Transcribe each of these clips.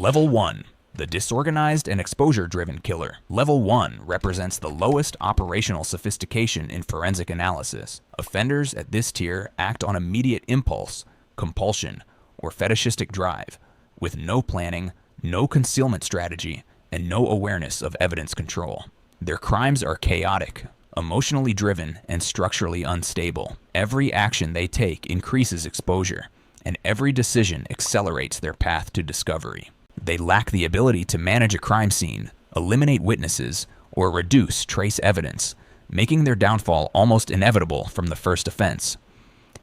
Level 1. The disorganized and exposure-driven killer. Level 1 represents the lowest operational sophistication in forensic analysis. Offenders at this tier act on immediate impulse, compulsion, or fetishistic drive, with no planning, no concealment strategy, and no awareness of evidence control. Their crimes are chaotic, emotionally driven, and structurally unstable. Every action they take increases exposure, and every decision accelerates their path to discovery. They lack the ability to manage a crime scene, eliminate witnesses, or reduce trace evidence, making their downfall almost inevitable from the first offense.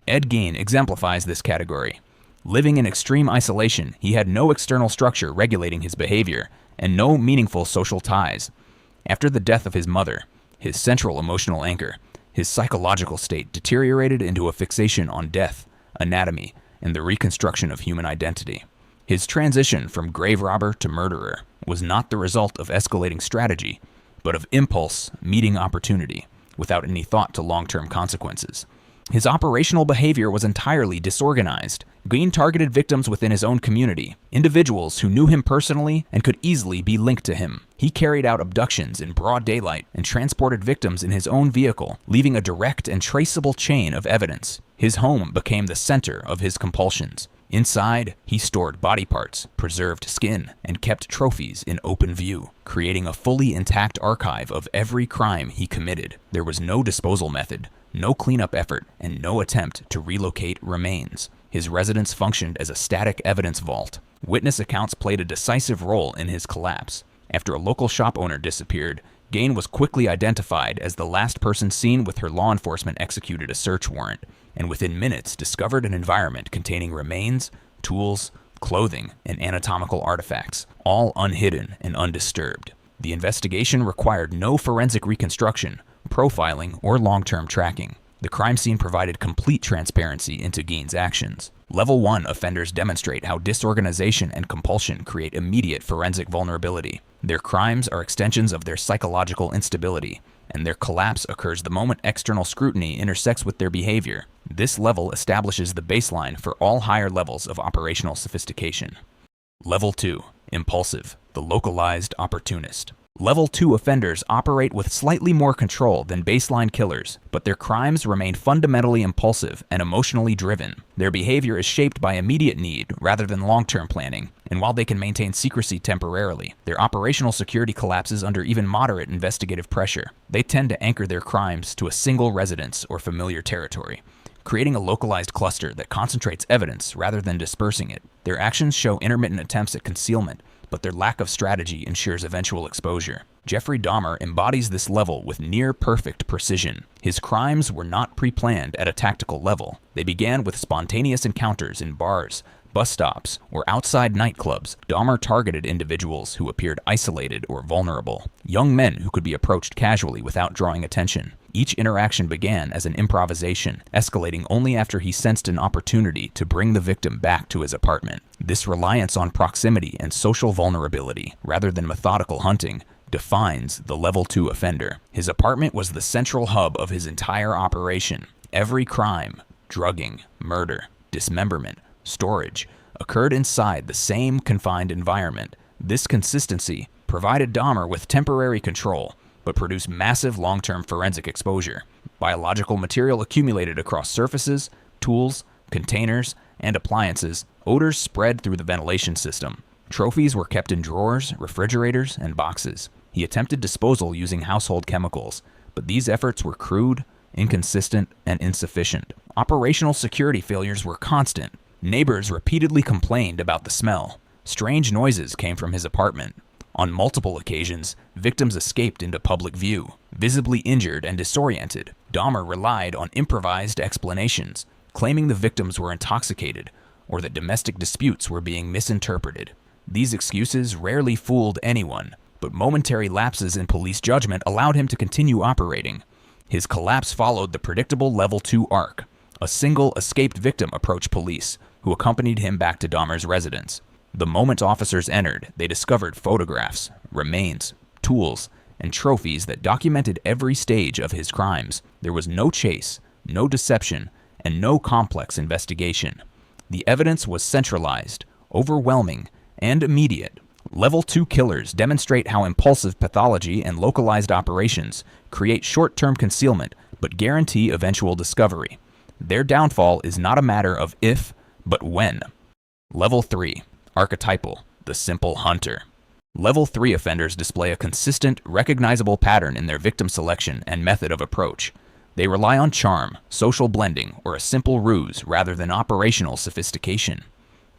Ed Gein exemplifies this category. Living in extreme isolation, he had no external structure regulating his behavior and no meaningful social ties. After the death of his mother, his central emotional anchor, his psychological state deteriorated into a fixation on death, anatomy, and the reconstruction of human identity. His transition from grave robber to murderer was not the result of escalating strategy, but of impulse meeting opportunity, without any thought to long-term consequences. His operational behavior was entirely disorganized. Gein targeted victims within his own community, individuals who knew him personally and could easily be linked to him. He carried out abductions in broad daylight and transported victims in his own vehicle, leaving a direct and traceable chain of evidence. His home became the center of his compulsions. Inside, he stored body parts, preserved skin, and kept trophies in open view, creating a fully intact archive of every crime he committed. There was no disposal method, no cleanup effort, and no attempt to relocate remains. His residence functioned as a static evidence vault. Witness accounts played a decisive role in his collapse. After a local shop owner disappeared, Gein was quickly identified as the last person seen with her law enforcement executed a search warrant, and within minutes discovered an environment containing remains, tools, clothing, and anatomical artifacts, all unhidden and undisturbed. The investigation required no forensic reconstruction, profiling, or long-term tracking. The crime scene provided complete transparency into Gein's actions. Level 1 offenders demonstrate how disorganization and compulsion create immediate forensic vulnerability. Their crimes are extensions of their psychological instability, and their collapse occurs the moment external scrutiny intersects with their behavior. This level establishes the baseline for all higher levels of operational sophistication. Level 2. Impulsive, the localized opportunist. Level 2 offenders operate with slightly more control than baseline killers, but their crimes remain fundamentally impulsive and emotionally driven. Their behavior is shaped by immediate need rather than long-term planning, and while they can maintain secrecy temporarily, their operational security collapses under even moderate investigative pressure. They tend to anchor their crimes to a single residence or familiar territory, creating a localized cluster that concentrates evidence rather than dispersing it. Their actions show intermittent attempts at concealment, but their lack of strategy ensures eventual exposure. Jeffrey Dahmer embodies this level with near-perfect precision. His crimes were not pre-planned at a tactical level. They began with spontaneous encounters in bars, bus stops, or outside nightclubs. Dahmer targeted individuals who appeared isolated or vulnerable, young men who could be approached casually without drawing attention. Each interaction began as an improvisation, escalating only after he sensed an opportunity to bring the victim back to his apartment. This reliance on proximity and social vulnerability, rather than methodical hunting, defines the Level 2 offender. His apartment was the central hub of his entire operation. Every crime, drugging, murder, dismemberment, storage, occurred inside the same confined environment. This consistency provided Dahmer with temporary control, but produced massive long-term forensic exposure. Biological material accumulated across surfaces, tools, containers, and appliances. Odors spread through the ventilation system. Trophies were kept in drawers, refrigerators, and boxes. He attempted disposal using household chemicals, but these efforts were crude, inconsistent, and insufficient. Operational security failures were constant. Neighbors repeatedly complained about the smell. Strange noises came from his apartment. On multiple occasions, victims escaped into public view, visibly injured and disoriented. Dahmer relied on improvised explanations, claiming the victims were intoxicated or that domestic disputes were being misinterpreted. These excuses rarely fooled anyone, but momentary lapses in police judgment allowed him to continue operating. His collapse followed the predictable Level 2 arc. A single escaped victim approached police, who accompanied him back to Dahmer's residence. The moment officers entered, they discovered photographs, remains, tools, and trophies that documented every stage of his crimes. There was no chase, no deception, and no complex investigation. The evidence was centralized, overwhelming, and immediate. Level 2 killers demonstrate how impulsive pathology and localized operations create short-term concealment but guarantee eventual discovery. Their downfall is not a matter of if, but when. Level 3. Archetypal, the simple hunter. Level 3 offenders display a consistent, recognizable pattern in their victim selection and method of approach. They rely on charm, social blending, or a simple ruse rather than operational sophistication.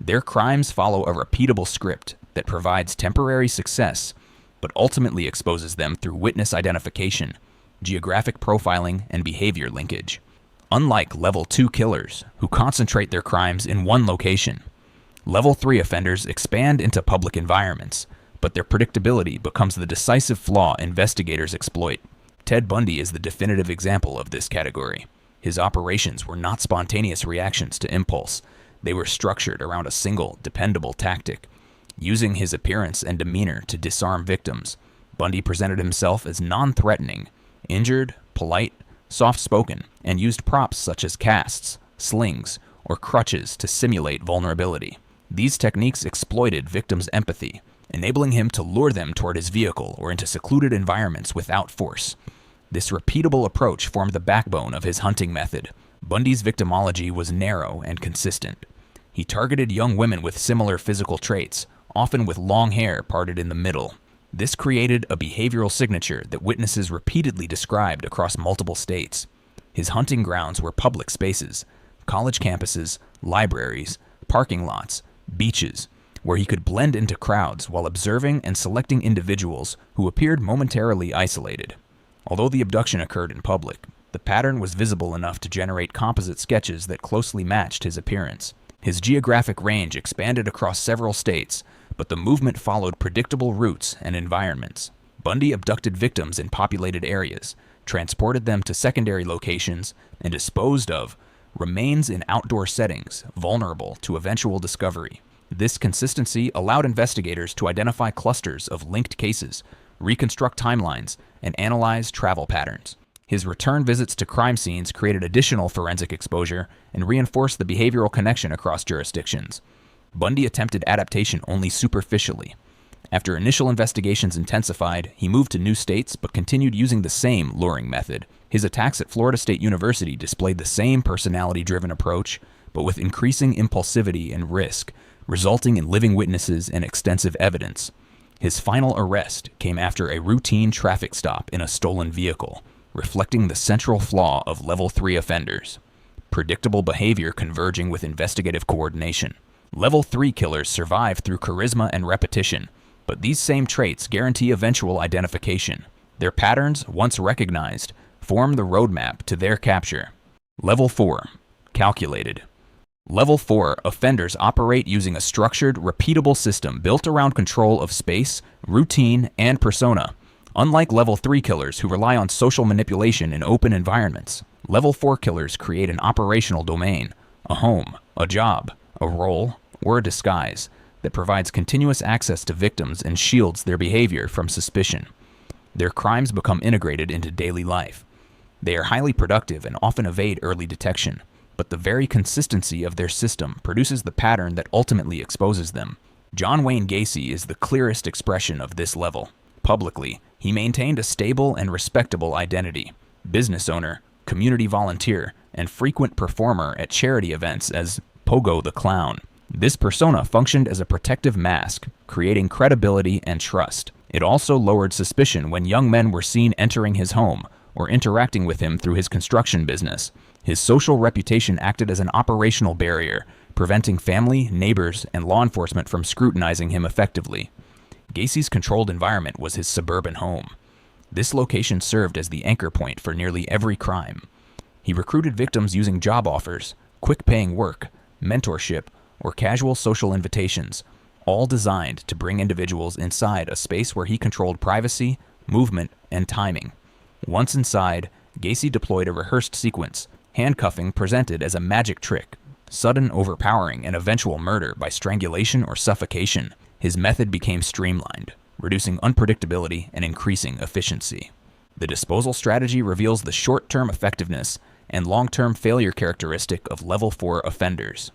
Their crimes follow a repeatable script that provides temporary success, but ultimately exposes them through witness identification, geographic profiling, and behavior linkage. Unlike Level 2 killers, who concentrate their crimes in one location, Level 3 offenders expand into public environments, but their predictability becomes the decisive flaw investigators exploit. Ted Bundy is the definitive example of this category. His operations were not spontaneous reactions to impulse. They were structured around a single, dependable tactic. Using his appearance and demeanor to disarm victims, Bundy presented himself as non-threatening, injured, polite, soft-spoken, and used props such as casts, slings, or crutches to simulate vulnerability. These techniques exploited victims' empathy, enabling him to lure them toward his vehicle or into secluded environments without force. This repeatable approach formed the backbone of his hunting method. Bundy's victimology was narrow and consistent. He targeted young women with similar physical traits, often with long hair parted in the middle. This created a behavioral signature that witnesses repeatedly described across multiple states. His hunting grounds were public spaces, college campuses, libraries, parking lots, beaches, where he could blend into crowds while observing and selecting individuals who appeared momentarily isolated. Although the abduction occurred in public, the pattern was visible enough to generate composite sketches that closely matched his appearance. His geographic range expanded across several states, but the movement followed predictable routes and environments. Bundy abducted victims in populated areas, transported them to secondary locations, and disposed of remains in outdoor settings, vulnerable to eventual discovery. This consistency allowed investigators to identify clusters of linked cases, reconstruct timelines, and analyze travel patterns. His return visits to crime scenes created additional forensic exposure and reinforced the behavioral connection across jurisdictions. Bundy attempted adaptation only superficially. After initial investigations intensified, he moved to new states but continued using the same luring method. His attacks at Florida State University displayed the same personality-driven approach, but with increasing impulsivity and risk, resulting in living witnesses and extensive evidence. His final arrest came after a routine traffic stop in a stolen vehicle, reflecting the central flaw of Level 3 offenders: predictable behavior converging with investigative coordination. Level 3 killers survive through charisma and repetition, but these same traits guarantee eventual identification. Their patterns, once recognized, form the roadmap to their capture. Level 4. Calculated. Level 4 offenders operate using a structured, repeatable system built around control of space, routine, and persona. Unlike Level 3 killers who rely on social manipulation in open environments, Level 4 killers create an operational domain, a home, a job, a role, or a disguise that provides continuous access to victims and shields their behavior from suspicion. Their crimes become integrated into daily life. They are highly productive and often evade early detection, but the very consistency of their system produces the pattern that ultimately exposes them. John Wayne Gacy is the clearest expression of this level. Publicly, he maintained a stable and respectable identity: business owner, community volunteer, and frequent performer at charity events as Pogo the Clown. This persona functioned as a protective mask, creating credibility and trust. It also lowered suspicion when young men were seen entering his home or interacting with him through his construction business. His social reputation acted as an operational barrier, preventing family, neighbors, and law enforcement from scrutinizing him effectively. Gacy's controlled environment was his suburban home. This location served as the anchor point for nearly every crime. He recruited victims using job offers, quick-paying work, mentorship, or casual social invitations, all designed to bring individuals inside a space where he controlled privacy, movement, and timing. Once inside, Gacy deployed a rehearsed sequence, handcuffing presented as a magic trick, sudden overpowering and eventual murder by strangulation or suffocation. His method became streamlined, reducing unpredictability and increasing efficiency. The disposal strategy reveals the short-term effectiveness and long-term failure characteristic of Level 4 offenders.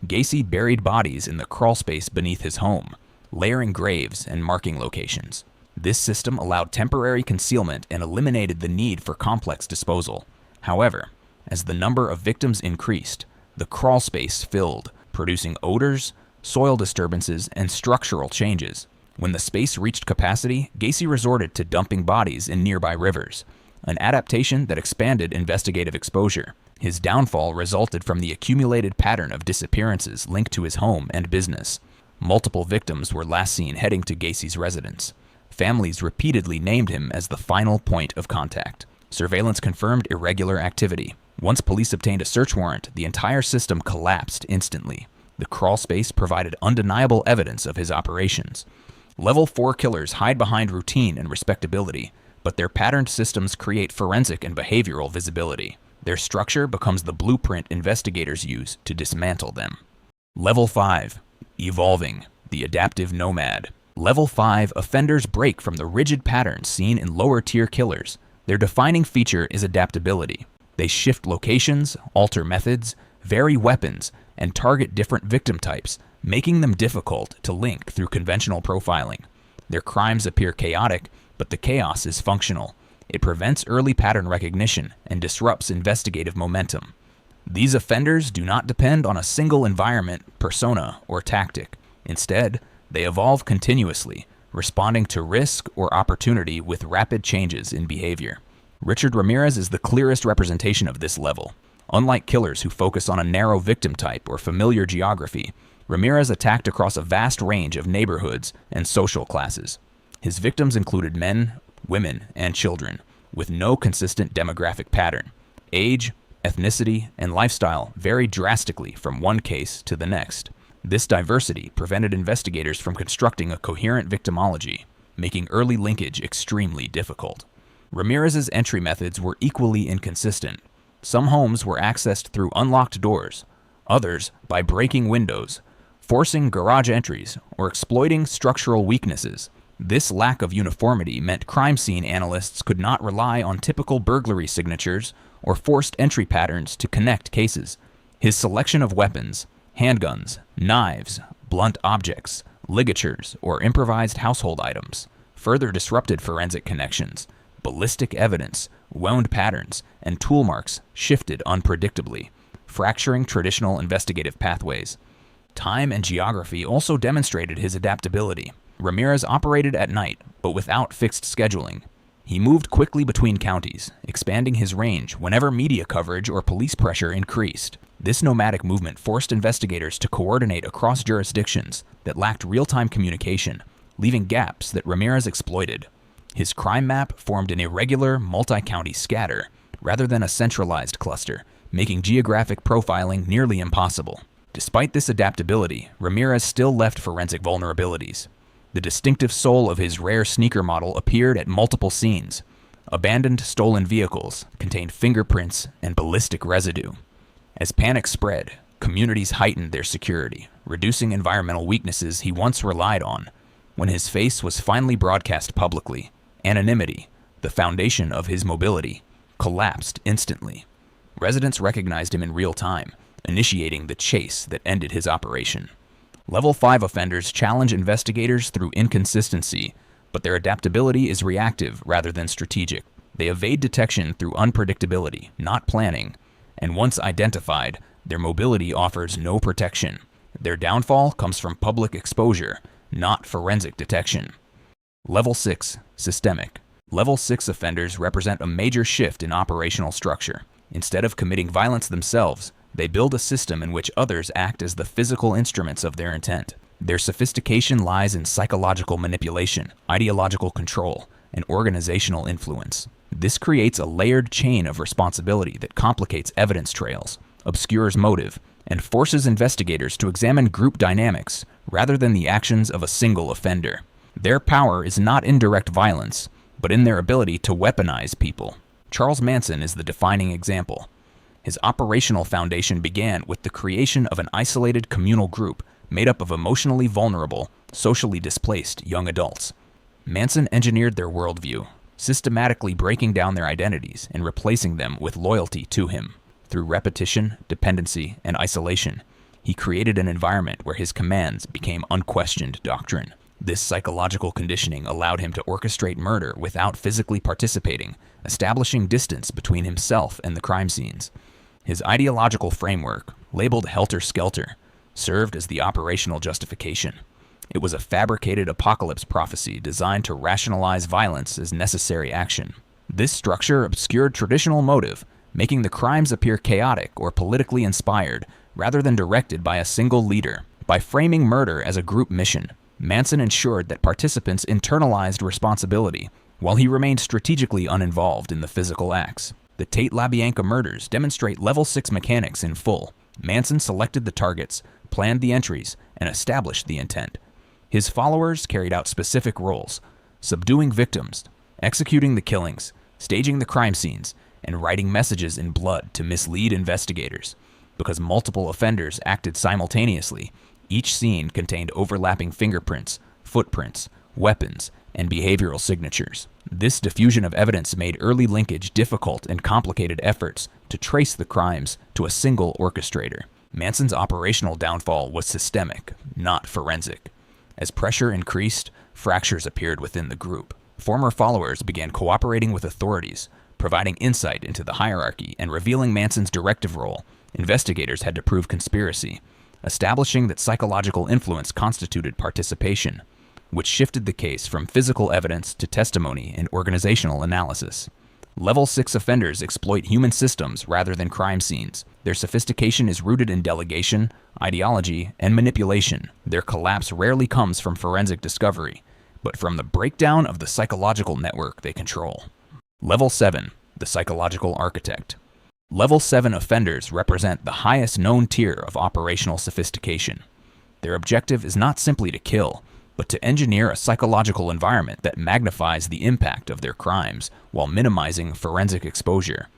Gacy buried bodies in the crawlspace beneath his home, layering graves and marking locations. This system allowed temporary concealment and eliminated the need for complex disposal. However, as the number of victims increased, the crawl space filled, producing odors, soil disturbances, and structural changes. When the space reached capacity, Gacy resorted to dumping bodies in nearby rivers, an adaptation that expanded investigative exposure. His downfall resulted from the accumulated pattern of disappearances linked to his home and business. Multiple victims were last seen heading to Gacy's residence. Families repeatedly named him as the final point of contact. Surveillance confirmed irregular activity. Once police obtained a search warrant, the entire system collapsed instantly. The crawl space provided undeniable evidence of his operations. Level 4 killers hide behind routine and respectability, but their patterned systems create forensic and behavioral visibility. Their structure becomes the blueprint investigators use to dismantle them. Level 5. Evolving, the adaptive nomad. Level 5 offenders break from the rigid patterns seen in lower-tier killers. Their defining feature is adaptability. They shift locations, alter methods, vary weapons, and target different victim types, making them difficult to link through conventional profiling. Their crimes appear chaotic, but the chaos is functional. It prevents early pattern recognition and disrupts investigative momentum. These offenders do not depend on a single environment, persona, or tactic. Instead, they evolve continuously, responding to risk or opportunity with rapid changes in behavior. Richard Ramirez is the clearest representation of this level. Unlike killers who focus on a narrow victim type or familiar geography, Ramirez attacked across a vast range of neighborhoods and social classes. His victims included men, women, and children, with no consistent demographic pattern. Age, ethnicity, and lifestyle varied drastically from one case to the next. This diversity prevented investigators from constructing a coherent victimology, making early linkage extremely difficult. Ramirez's entry methods were equally inconsistent. Some homes were accessed through unlocked doors, others by breaking windows, forcing garage entries, or exploiting structural weaknesses. This lack of uniformity meant crime scene analysts could not rely on typical burglary signatures or forced entry patterns to connect cases. His selection of weapons, handguns, knives, blunt objects, ligatures, or improvised household items, further disrupted forensic connections. Ballistic evidence, wound patterns, and tool marks shifted unpredictably, fracturing traditional investigative pathways. Time and geography also demonstrated his adaptability. Ramirez operated at night, but without fixed scheduling. He moved quickly between counties, expanding his range whenever media coverage or police pressure increased. This nomadic movement forced investigators to coordinate across jurisdictions that lacked real-time communication, leaving gaps that Ramirez exploited. His crime map formed an irregular, multi-county scatter, rather than a centralized cluster, making geographic profiling nearly impossible. Despite this adaptability, Ramirez still left forensic vulnerabilities. The distinctive soul of his rare sneaker model appeared at multiple scenes. Abandoned stolen vehicles contained fingerprints and ballistic residue. As panic spread, communities heightened their security, reducing environmental weaknesses he once relied on. When his face was finally broadcast publicly, anonymity, the foundation of his mobility, collapsed instantly. Residents recognized him in real time, initiating the chase that ended his operation. Level 5 offenders challenge investigators through inconsistency, but their adaptability is reactive rather than strategic. They evade detection through unpredictability, not planning, and once identified, their mobility offers no protection. Their downfall comes from public exposure, not forensic detection. Level 6, systemic. Level 6 offenders represent a major shift in operational structure. Instead of committing violence themselves, they build a system in which others act as the physical instruments of their intent. Their sophistication lies in psychological manipulation, ideological control, and organizational influence. This creates a layered chain of responsibility that complicates evidence trails, obscures motive, and forces investigators to examine group dynamics rather than the actions of a single offender. Their power is not in direct violence, but in their ability to weaponize people. Charles Manson is the defining example. His operational foundation began with the creation of an isolated communal group made up of emotionally vulnerable, socially displaced young adults. Manson engineered their worldview, systematically breaking down their identities and replacing them with loyalty to him. Through repetition, dependency, and isolation, He created an environment where his commands became unquestioned doctrine. This psychological conditioning allowed him to orchestrate murder without physically participating, establishing distance between himself and the crime scenes. His ideological framework, labeled helter-skelter, served as the operational justification. It was a fabricated apocalypse prophecy designed to rationalize violence as necessary action. This structure obscured traditional motive, making the crimes appear chaotic or politically inspired, rather than directed by a single leader. By framing murder as a group mission, Manson ensured that participants internalized responsibility, while he remained strategically uninvolved in the physical acts. The Tate LaBianca murders demonstrate Level 6 mechanics in full. Manson selected the targets, planned the entries, and established the intent. His followers carried out specific roles, subduing victims, executing the killings, staging the crime scenes, and writing messages in blood to mislead investigators. Because multiple offenders acted simultaneously, each scene contained overlapping fingerprints, footprints, weapons, and behavioral signatures. This diffusion of evidence made early linkage difficult and complicated efforts to trace the crimes to a single orchestrator. Manson's operational downfall was systemic, not forensic. As pressure increased, fractures appeared within the group. Former followers began cooperating with authorities, providing insight into the hierarchy and revealing Manson's directive role. Investigators had to prove conspiracy, establishing that psychological influence constituted participation, which shifted the case from physical evidence to testimony and organizational analysis. Level 6 offenders exploit human systems rather than crime scenes. Their sophistication is rooted in delegation, ideology, and manipulation. Their collapse rarely comes from forensic discovery, but from the breakdown of the psychological network they control. Level 7, the psychological architect. Level 7 offenders represent the highest known tier of operational sophistication. Their objective is not simply to kill, but to engineer a psychological environment that magnifies the impact of their crimes while minimizing forensic exposure.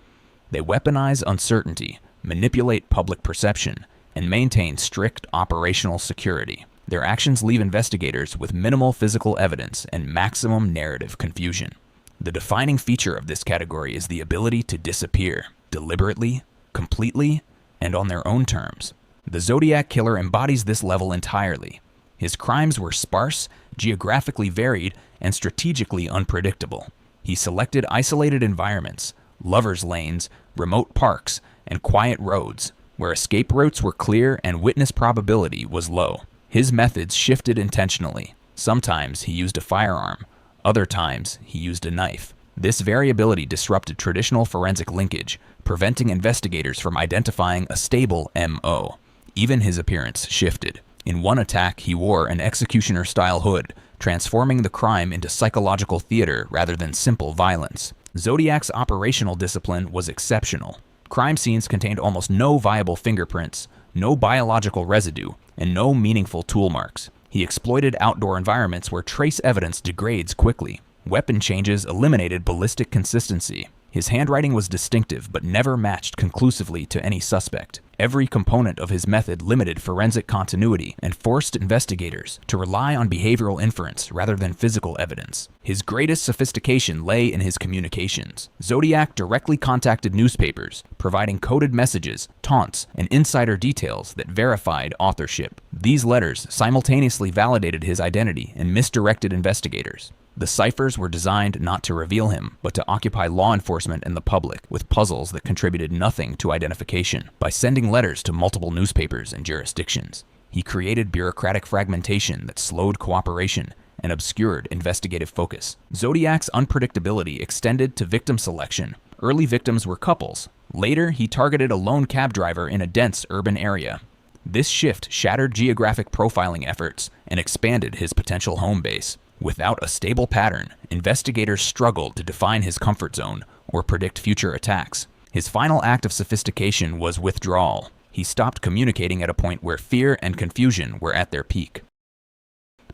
They weaponize uncertainty, manipulate public perception, and maintain strict operational security. Their actions leave investigators with minimal physical evidence and maximum narrative confusion. The defining feature of this category is the ability to disappear, deliberately, completely, and on their own terms. The Zodiac Killer embodies this level entirely. His crimes were sparse, geographically varied, and strategically unpredictable. He selected isolated environments, lovers' lanes, remote parks, and quiet roads, where escape routes were clear and witness probability was low. His methods shifted intentionally. Sometimes he used a firearm, other times he used a knife. This variability disrupted traditional forensic linkage, preventing investigators from identifying a stable MO. Even his appearance shifted. In one attack, he wore an executioner-style hood, transforming the crime into psychological theater rather than simple violence. Zodiac's operational discipline was exceptional. Crime scenes contained almost no viable fingerprints, no biological residue, and no meaningful tool marks. He exploited outdoor environments where trace evidence degrades quickly. Weapon changes eliminated ballistic consistency. His handwriting was distinctive but never matched conclusively to any suspect. Every component of his method limited forensic continuity and forced investigators to rely on behavioral inference rather than physical evidence. His greatest sophistication lay in his communications. Zodiac directly contacted newspapers, providing coded messages, taunts, and insider details that verified authorship. These letters simultaneously validated his identity and misdirected investigators. The ciphers were designed not to reveal him, but to occupy law enforcement and the public with puzzles that contributed nothing to identification. By sending letters to multiple newspapers and jurisdictions, he created bureaucratic fragmentation that slowed cooperation and obscured investigative focus. Zodiac's unpredictability extended to victim selection. Early victims were couples. Later, he targeted a lone cab driver in a dense urban area. This shift shattered geographic profiling efforts and expanded his potential home base. Without a stable pattern, investigators struggled to define his comfort zone or predict future attacks. His final act of sophistication was withdrawal. He stopped communicating at a point where fear and confusion were at their peak.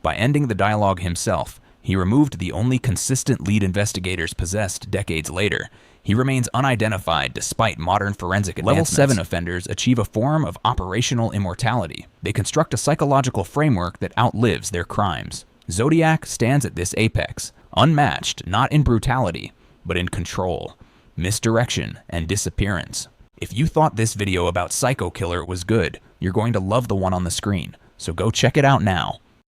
By ending the dialogue himself, he removed the only consistent lead investigators possessed decades later. He remains unidentified despite modern forensic advancements. Level 7 offenders achieve a form of operational immortality. They construct a psychological framework that outlives their crimes. Zodiac stands at this apex, unmatched not in brutality, but in control, misdirection, and disappearance. If you thought this video about Psycho Killer was good, you're You're going to love the one on the screen, so go check it out now.